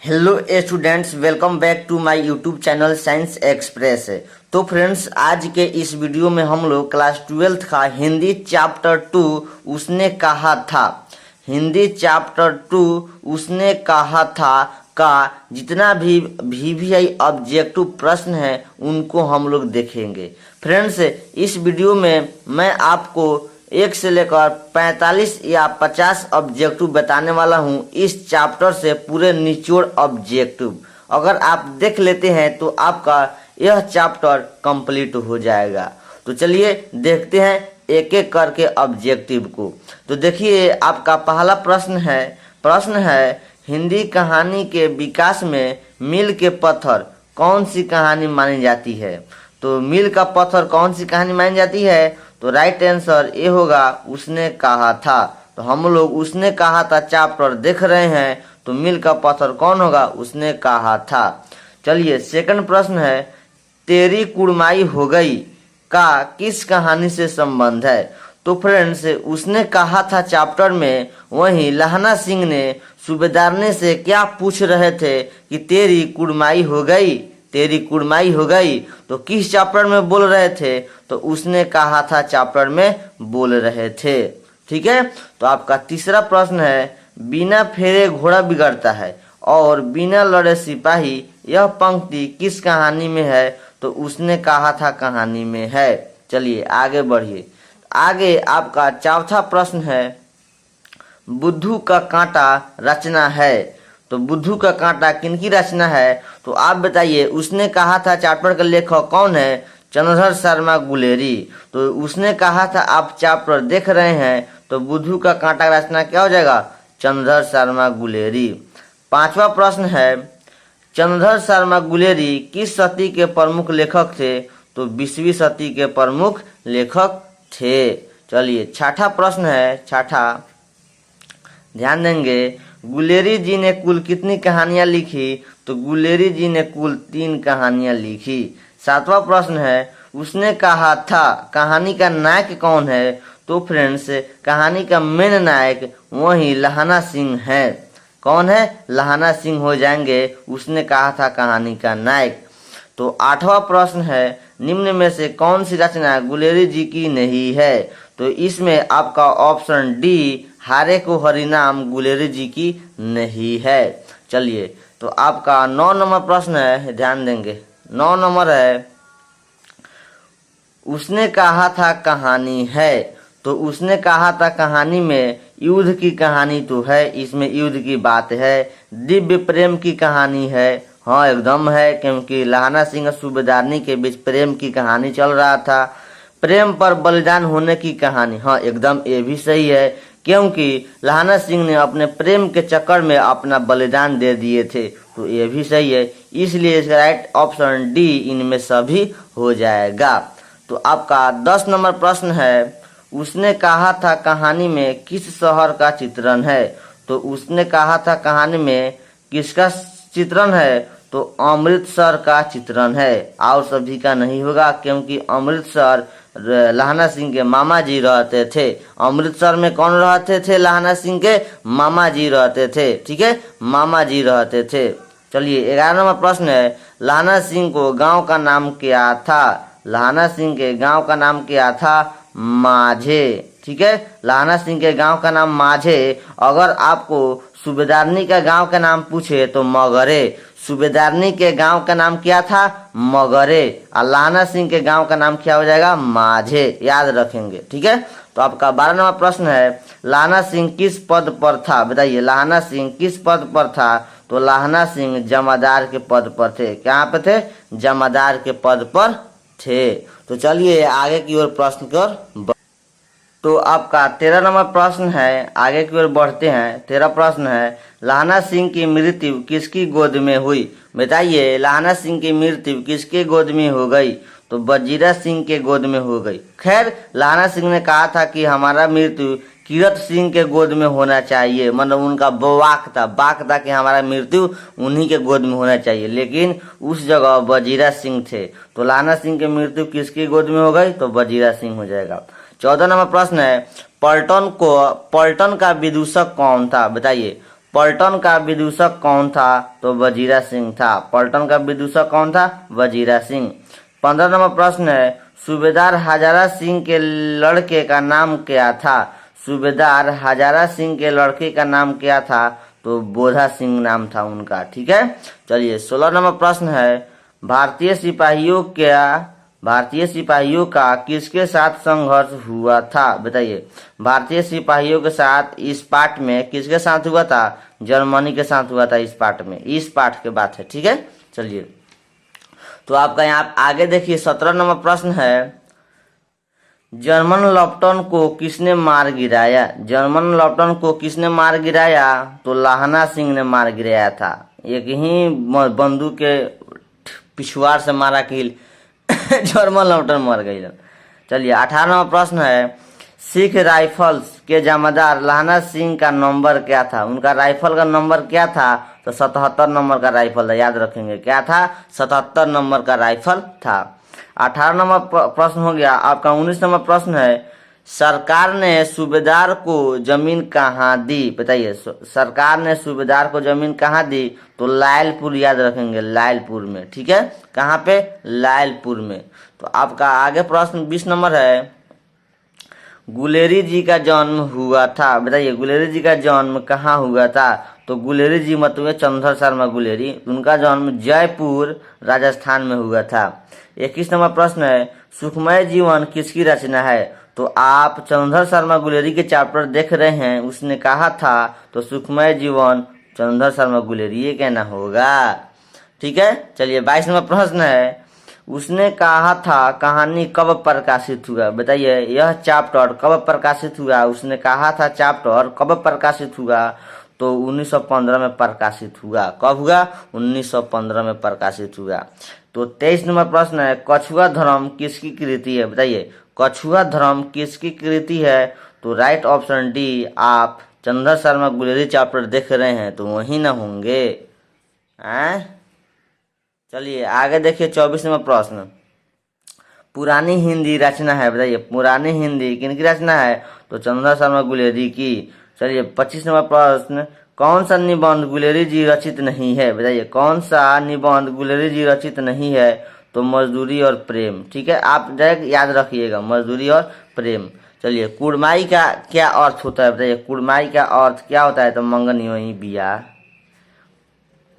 Hello students, welcome back to my YouTube channel science express. तो friends, आज के इस वीडियो में हम लोग क्लास 12th का हिंदी चैप्टर 2 उसने कहा था हिंदी चैप्टर 2 उसने कहा था का जितना भी वीवीआई ऑब्जेक्टिव प्रश्न है उनको हम लोग देखेंगे। फ्रेंड्स, इस वीडियो में मैं आपको 1 से लेकर 45 या 50 ऑब्जेक्टिव बताने वाला हूं इस चैप्टर से, पूरे निचोड़ ऑब्जेक्टिव। अगर आप देख लेते हैं तो आपका यह चैप्टर कंप्लीट हो जाएगा। तो चलिए देखते हैं एक एक करके ऑब्जेक्टिव को। तो देखिए, आपका पहला प्रश्न है हिंदी कहानी के विकास में मील के पत्थर कौन सी कहानी मानी जाती है। तो मील का पत्थर कौन सी कहानी मानी जाती है? तो राइट आंसर ये होगा उसने कहा था। तो हम लोग उसने कहा था चैप्टर देख रहे हैं, तो मील का पत्थर कौन होगा? उसने कहा था। चलिए सेकंड प्रश्न है तेरी कुड़माई हो गई का किस कहानी से संबंध है। तो फ्रेंड्स, उसने कहा था चैप्टर में वहीं लहना सिंह ने सूबेदारने से क्या पूछ रहे थे कि तेरी कुड़माई हो गई, तेरी कुड़माई हो गई। तो किस चैप्टर में बोल रहे थे? तो उसने कहा था चैप्टर में बोल रहे थे। ठीक है। तो आपका तीसरा प्रश्न है बिना फेरे घोड़ा बिगड़ता है और बिना लड़े सिपाही, यह पंक्ति किस कहानी में है? तो उसने कहा था कहानी में है। चलिए आगे बढ़िए। आगे आपका चौथा प्रश्न है बुद्धू का कांटा रचना है। तो बुद्धू का कांटा किनकी रचना है? तो आप बताइए। उसने कहा था चैप्टर का लेखक कौन है? चंद्रधर शर्मा गुलेरी। तो उसने कहा था आप चैप्टर देख रहे हैं, तो बुद्धू का कांटा का रचना क्या हो जाएगा? चंद्रधर शर्मा गुलेरी। पांचवा प्रश्न है चंद्रधर शर्मा गुलेरी किस सदी के प्रमुख लेखक थे? तो 20वीं सदी के प्रमुख लेखक थे। चलिए छठा प्रश्न है, ध्यान देंगे। गुलेरी जी ने कुल कितनी कहानियां लिखी? तो गुलेरी जी ने कुल 3 कहानियां लिखी। सातवां प्रश्न है उसने कहा था कहानी का नायक कौन है? तो फ्रेंड्स, कहानी का मेन नायक वही लहना सिंह है। कौन है? लहना सिंह हो जाएंगे उसने कहा था कहानी का नायक। तो आठवां प्रश्न है निम्न में से कौन सी रचना गुलेरी जी की नहीं है? तो इसमें आपका ऑप्शन डी हारे को हरिनाम गुलेरी जी की नहीं है। चलिए, तो आपका 9 नंबर प्रश्न है, ध्यान देंगे। 9 नंबर है उसने कहा था कहानी है। तो उसने कहा था कहानी में युद्ध की कहानी तो है, इसमें युद्ध की बात है। दिव्य प्रेम की कहानी है, हाँ एकदम है, क्योंकि लहना सिंह और सूबेदारनी के बीच प्रेम की कहानी चल रहा था। प्रेम पर बलिदान होने की कहानी, हाँ एकदम ये भी सही है, क्योंकि लहना सिंह ने अपने प्रेम के चक्कर में अपना बलिदान दे दिए थे, तो ये भी सही है। इसलिए इसका राइट ऑप्शन डी इनमें सभी हो जाएगा। तो आपका 10 नंबर प्रश्न है उसने कहा था कहानी में किस शहर का चित्रण है? तो उसने कहा था कहानी में किसका चित्रण है? तो अमृतसर का चित्रण है, और सभी का नहीं होगा, क्योंकि अमृतसर लहना सिंह के मामा जी रहते थे। अमृतसर में कौन रहते थे? लहना सिंह के मामा जी रहते थे। ठीक है, मामा जी रहते थे। चलिए 11 नंबर प्रश्न है लहना सिंह को गांव का नाम क्या था? लहना सिंह के गांव का नाम क्या था? माझे। ठीक है, लहना सिंह के गांव का नाम माझे। अगर आपको सूबेदारनी का गांव का नाम पूछे तो मगरे। सूबेदारनी के गांव का नाम क्या था? मगरे। और लहना सिंह के गांव का नाम क्या हो जाएगा? माझे। याद रखेंगे। ठीक है। तो आपका 12 नंबर प्रश्न है लहना सिंह किस पद पर था? बताइए, लहना सिंह किस पद पर था? तो लहना सिंह जमादार के पद पर थे। कहाँ पे थे? जमादार के पद पर थे। तो चलिए आगे की ओर प्रश्न की ओर। तो आपका 13 नंबर प्रश्न है, आगे की ओर बढ़ते हैं। 13 प्रश्न है लहना सिंह की मृत्यु किसकी गोद में हुई? बताइए, लहना सिंह की मृत्यु किसके गोद में हो गई? तो वजीरा सिंह के गोद में हो गई। खैर, लहना सिंह ने कहा था कि हमारा मृत्यु कीरत सिंह के गोद में होना चाहिए, मतलब उनका बाक था कि हमारा मृत्यु उन्हीं के गोद में होना चाहिए, लेकिन उस जगह वजीरा सिंह थे। तो लहना सिंह की मृत्यु किसकी गोद में हो गई? तो वजीरा सिंह हो जाएगा। 14 नंबर प्रश्न है पलटन का विदूषक कौन था? बताइए, पलटन का विदूषक कौन था? तो वजीरा सिंह था। पलटन का विदूषक कौन था? वजीरा सिंह। 15 नंबर प्रश्न है, सूबेदार हजारा सिंह के लड़के का नाम क्या था? सूबेदार हजारा सिंह के लड़के का नाम क्या था? तो बोधा सिंह नाम था उनका। ठीक है, चलिए 16 नंबर प्रश्न है, भारतीय सिपाहियों का किसके साथ संघर्ष हुआ था? बताइए, भारतीय सिपाहियों के साथ इस पाठ में किसके साथ हुआ था? जर्मनी के साथ हुआ था इस पाठ में। इस पाठ के बात है। ठीक है, चलिए तो आपका यहाँ आगे देखिए 17 नंबर प्रश्न है, जर्मन लेफ्टिनेंट को किसने मार गिराया? जर्मन लेफ्टिनेंट को किसने मार गिराया? तो लाहना सिंह ने मार गिराया था। एक ही बंदूक के पिछुआर से मारा कि जर्मन लेफ्टिनेंट मर गई। चलिए 18 नंबर प्रश्न है, सिख राइफल्स के जमादार लाहना सिंह का नंबर क्या था? उनका राइफल का नंबर क्या था? तो 77 नंबर का राइफल था। याद रखेंगे, क्या था? 77 नंबर का राइफल था। 18 नंबर प्रश्न हो गया आपका। 19 नंबर प्रश्न है, सरकार ने सूबेदार को जमीन कहाँ दी? बताइए, सरकार ने सूबेदार को जमीन कहाँ दी? तो लायलपुर। याद रखेंगे, लायलपुर में। ठीक है, कहाँ पे? लायलपुर में। तो आपका आगे प्रश्न 20 नंबर है, गुलेरी जी का जन्म हुआ था। बताइए, गुलेरी जी का जन्म कहाँ हुआ था? तो गुलेरी जी मतलब चंद्र शर्मा गुलेरी, उनका जन्म जयपुर राजस्थान में हुआ था। 21 नंबर प्रश्न है, सुखमय जीवन किसकी रचना है? तो आप चंद्र शर्मा गुलेरी के चैप्टर देख रहे हैं, उसने कहा था तो सुखमय जीवन चंद्र शर्मा गुलेरी ये कहना होगा। ठीक है, चलिए 22 नंबर प्रश्न है, उसने कहा था कहानी कब प्रकाशित हुआ? बताइए, यह चैप्टर कब प्रकाशित हुआ? उसने कहा था चैप्टर कब प्रकाशित हुआ? तो 1915 में प्रकाशित हुआ। कब हुआ? 1915 में प्रकाशित हुआ। तो 23 नंबर प्रश्न है, कछुआ धर्म किसकी कृति है? बताइए, कछुआ धर्म किसकी कृति है? तो राइट ऑप्शन डी। आप चंद्र शर्मा गुलेरी चैप्टर देख रहे हैं तो वही ना होंगे। चलिए आगे देखिए 24 नंबर प्रश्न, पुरानी हिंदी रचना है। बताइए, पुरानी हिंदी किनकी रचना है? तो चंद्र शर्मा गुलेरी की। चलिए 25 नंबर प्रश्न, कौन सा निबंध गुलेरी जी रचित नहीं है? बताइए, कौन सा निबंध गुलेरी जी रचित नहीं है? तो मजदूरी और प्रेम। ठीक है, आप डायरेक्ट याद रखिएगा, मजदूरी और प्रेम। चलिए, कुड़माई का क्या अर्थ होता है? बताइए, कुड़माई का अर्थ क्या होता है? तो मंगनी वही बिया।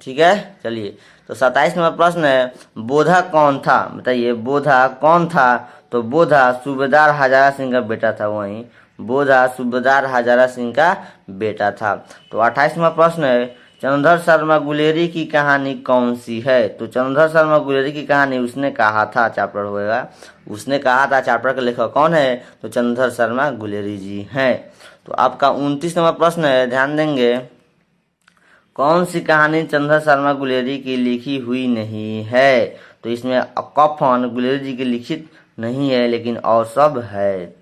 ठीक है, चलिए तो 27 नंबर प्रश्न है, बोधा कौन था? बताइए, बोधा कौन था? तो बोधा सूबेदार हजारा सिंह का बेटा था। वहीं बोधा सूबेदार हजारा सिंह का बेटा था। तो 28 नंबर प्रश्न है, चंद्र शर्मा गुलेरी की कहानी कौन सी है? तो चंद्र शर्मा गुलेरी की कहानी उसने कहा था चैप्टर होगा। उसने कहा था चैप्टर का लेखक कौन है? तो चंद्र शर्मा गुलेरी जी हैं। तो आपका 29 नंबर प्रश्न है, ध्यान देंगे, कौन सी कहानी चंद्र शर्मा गुलेरी की लिखी हुई नहीं है? तो इसमें कफन गुलेरी जी की लिखित नहीं है, लेकिन और सब है।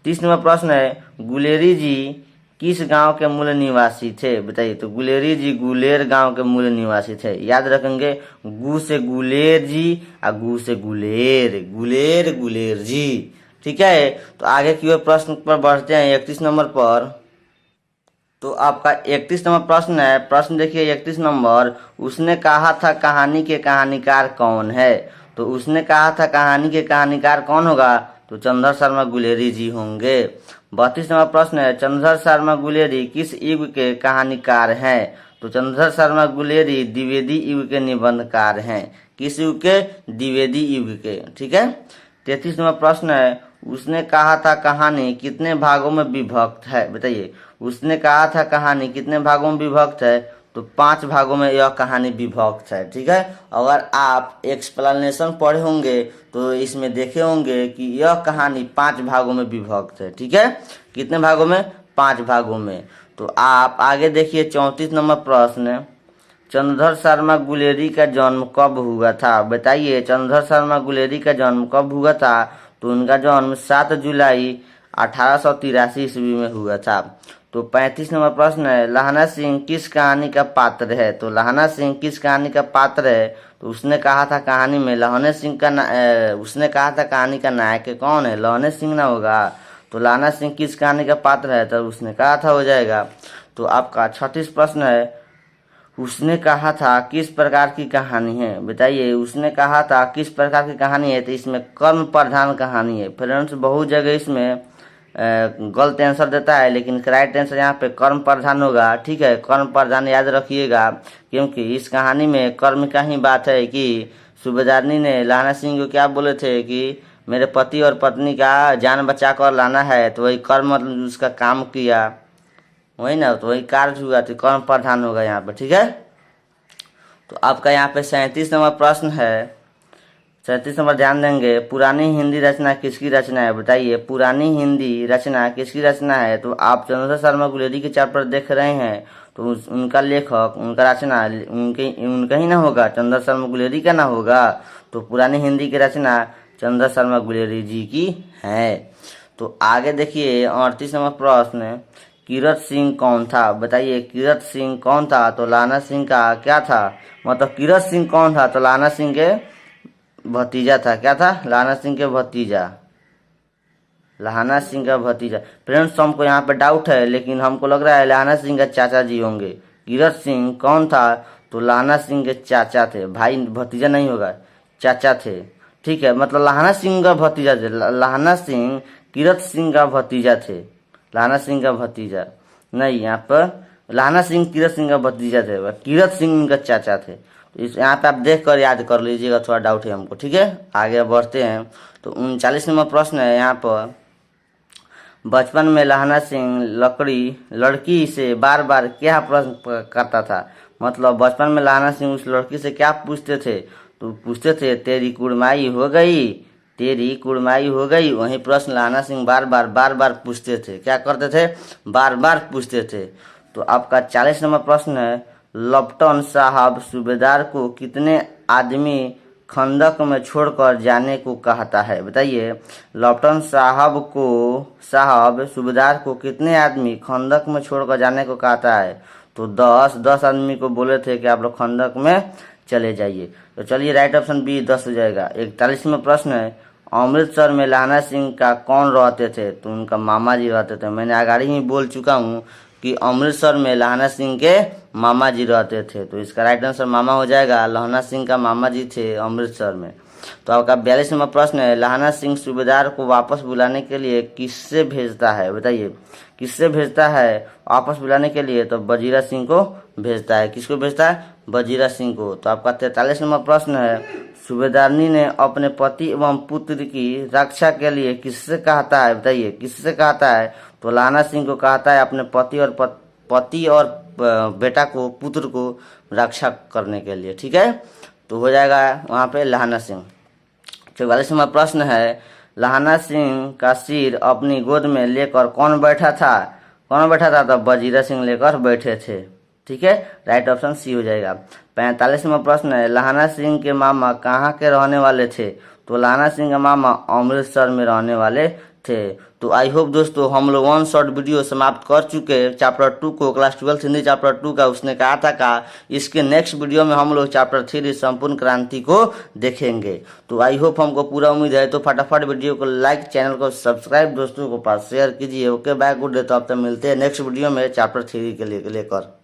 30 नंबर प्रश्न है, गुलेरी जी किस गांव के मूल निवासी थे? बताइए, तो गुलेरी जी गुलेर गांव के मूल निवासी थे। याद रखेंगे, गु से गुलेर जी और गु से गुलेर, गुलेर गुलेर जी। ठीक है, तो आगे की ओर प्रश्न पर बढ़ते हैं 31 नंबर पर। तो आपका 31 नंबर प्रश्न है, प्रश्न देखिए 31 नंबर, उसने कहा था कहानी के कहानीकार कौन है? तो उसने कहा था कहानी के कहानीकार कौन होगा? तो चंद्र शर्मा गुलेरी जी होंगे। 32 नंबर प्रश्न है, चंद्र शर्मा गुलेरी किस युग के कहानीकार हैं? तो चंद्र शर्मा गुलेरी द्विवेदी युग के निबंधकार हैं। किस युग के? द्विवेदी युग के। ठीक है, 33 नंबर प्रश्न है, उसने कहा था कहानी कितने भागों में विभक्त है? बताइए, उसने कहा था कहानी कितने भागों में विभक्त है? तो 5 भागों में यह कहानी विभक्त है। ठीक है, अगर आप एक्सप्लेनेशन पढ़े होंगे तो इसमें देखे होंगे कि यह कहानी 5 भागों में विभक्त है। ठीक है, कितने भागों में? 5 भागों में। तो आप आगे देखिए 34 नंबर प्रश्न, चंद्र शर्मा गुलेरी का जन्म कब हुआ था? बताइए, चंद्र शर्मा गुलेरी का जन्म कब हुआ था? तो उनका जन्म 7 जुलाई 1883 ईस्वी में हुआ था। तो 35 नंबर प्रश्न है, लाहना सिंह किस कहानी का पात्र है? तो लाहना सिंह किस कहानी का पात्र है? तो उसने कहा था कहानी में लाहना सिंह का उसने कहा था कहानी का नायक कौन है? लाहना सिंह ना होगा। तो लाहना सिंह किस कहानी का पात्र है? तो उसने कहा था हो जाएगा। तो आपका 36 प्रश्न है, उसने कहा था किस प्रकार की कहानी है, बताइए। उसने कहा था किस प्रकार की कहानी है, तो इसमें कर्म प्रधान कहानी है। फ्रेंड्स बहुत जगह इसमें गलत आंसर देता है, लेकिन राइट आंसर यहाँ पे कर्म प्रधान होगा। ठीक है, कर्म प्रधान याद रखिएगा, क्योंकि इस कहानी में कर्म का ही बात है कि सूबेदारनी ने लहाना सिंह को क्या बोले थे कि मेरे पति और पत्नी का जान बचा कर लाना है, तो वही कर्म मतलब उसका काम किया, वही ना, तो वही कार्य हुआ, तो कर्म प्रधान होगा यहाँ पे। ठीक है, तो आपका यहाँ पे 37 नंबर प्रश्न है। 37 नंबर ध्यान देंगे, पुरानी हिंदी रचना किसकी रचना है, बताइए। पुरानी हिंदी रचना किसकी रचना है, तो आप चंद्रशेखर शर्मा गुलेरी के चैप्टर देख रहे हैं, तो उनका लेखक, उनका रचना उनका ही ना होगा, चंद्रशेखर शर्मा गुलेरी का ना होगा। तो पुरानी हिंदी की रचना चंद्रशेखर शर्मा गुलेरी जी की है। तो आगे देखिए 38 नंबर प्रश्न, कीरत सिंह कौन था, बताइए। कीरत सिंह कौन था, तो लहाना सिंह का क्या था, मतलब कीरत सिंह कौन था, तो लहाना सिंह के भतीजा था। क्या था, लहाना सिंह के भतीजा, लहाना सिंह का भतीजा। फ्रेंड्स हमको यहाँ पे डाउट है, लेकिन हमको लग रहा है लहाना सिंह के चाचा जी होंगे। कीरत सिंह कौन था, तो लहाना सिंह के चाचा थे, भाई भतीजा नहीं होगा, चाचा थे। ठीक है, मतलब लहाना सिंह का भतीजा थे, लहाना सिंह कीरत सिंह का भतीजा थे, लहाना सिंह का भतीजा नहीं, यहाँ पर लहाना सिंह कीरत सिंह का भतीजा थे, कीरत सिंह उनका चाचा थे। तो इस यहाँ पे आप देख कर याद कर लीजिएगा, थोड़ा डाउट है हमको। ठीक है, आगे बढ़ते हैं। तो 39 नंबर प्रश्न है यहाँ पर, बचपन में लहाना सिंह लड़की से बार बार क्या प्रश्न करता था, मतलब बचपन में लहाना सिंह उस लड़की से क्या पूछते थे, तो पूछते थे तेरी कुड़माई हो गई, तेरी कुड़माई हो गई। वही प्रश्न लहाना सिंह बार बार पूछते थे, क्या करते थे, बार बार पूछते थे। तो आपका 40 नंबर प्रश्न है, लप्टन साहब सूबेदार को कितने आदमी खंदक में छोड़कर जाने को कहता है, बताइए। लप्टन साहब सूबेदार को कितने आदमी खंदक में छोड़कर जाने को कहता है, तो 10 आदमी को बोले थे कि आप लोग खंदक में चले जाइए। तो चलिए राइट ऑप्शन बी 10 हो जाएगा। 41 में प्रश्न है, अमृतसर में लहाना सिंह का कौन रहते थे, तो उनका मामा जी रहते थे। मैंने आगे ही बोल चुका हूँ कि अमृतसर में लहाना सिंह के मामा जी रहते थे, तो इसका राइट आंसर मामा हो जाएगा। लहाना सिंह का मामा जी थे अमृतसर में। तो आपका 42 नंबर प्रश्न है, लहाना सिंह सूबेदार को वापस बुलाने के लिए किससे भेजता है, बताइए। किससे भेजता है वापस बुलाने के लिए, तो वजीरा सिंह को भेजता है। किसको भेजता है, वजीरा सिंह को। तो आपका 43 नंबर प्रश्न है, सूबेदारनी ने अपने पति एवं पुत्र की रक्षा के लिए किससे कहता है, बताइए। किससे कहता है, तो लहाना सिंह को कहता है अपने पति और बेटा को, पुत्र को रक्षा करने के लिए। ठीक है, तो हो जाएगा वहाँ पे लहाना सिंह। 44 नंबर प्रश्न है, लहाना सिंह का सिर अपनी गोद में लेकर कौन बैठा था, कौन बैठा था, तो वजीरा सिंह लेकर बैठे थे। ठीक है, राइट ऑप्शन सी हो जाएगा। 45 नंबर प्रश्न है, लहाना सिंह के मामा कहाँ के रहने वाले थे, तो लहाना सिंह के मामा अमृतसर में रहने वाले थे। तो आई होप दोस्तों हम लोग वन शॉर्ट वीडियो समाप्त कर चुके चैप्टर 2 को, क्लास 12 हिंदी चैप्टर 2 का। उसने कहा था का इसके नेक्स्ट वीडियो में हम लोग चैप्टर 3 संपूर्ण क्रांति को देखेंगे। तो आई होप हमको पूरा उम्मीद है। तो फटाफट वीडियो को लाइक, चैनल को सब्सक्राइब, दोस्तों को पास शेयर कीजिए। Okay bye, good day. तो अब तक मिलते हैं नेक्स्ट वीडियो में चैप्टर 3 के लेकर।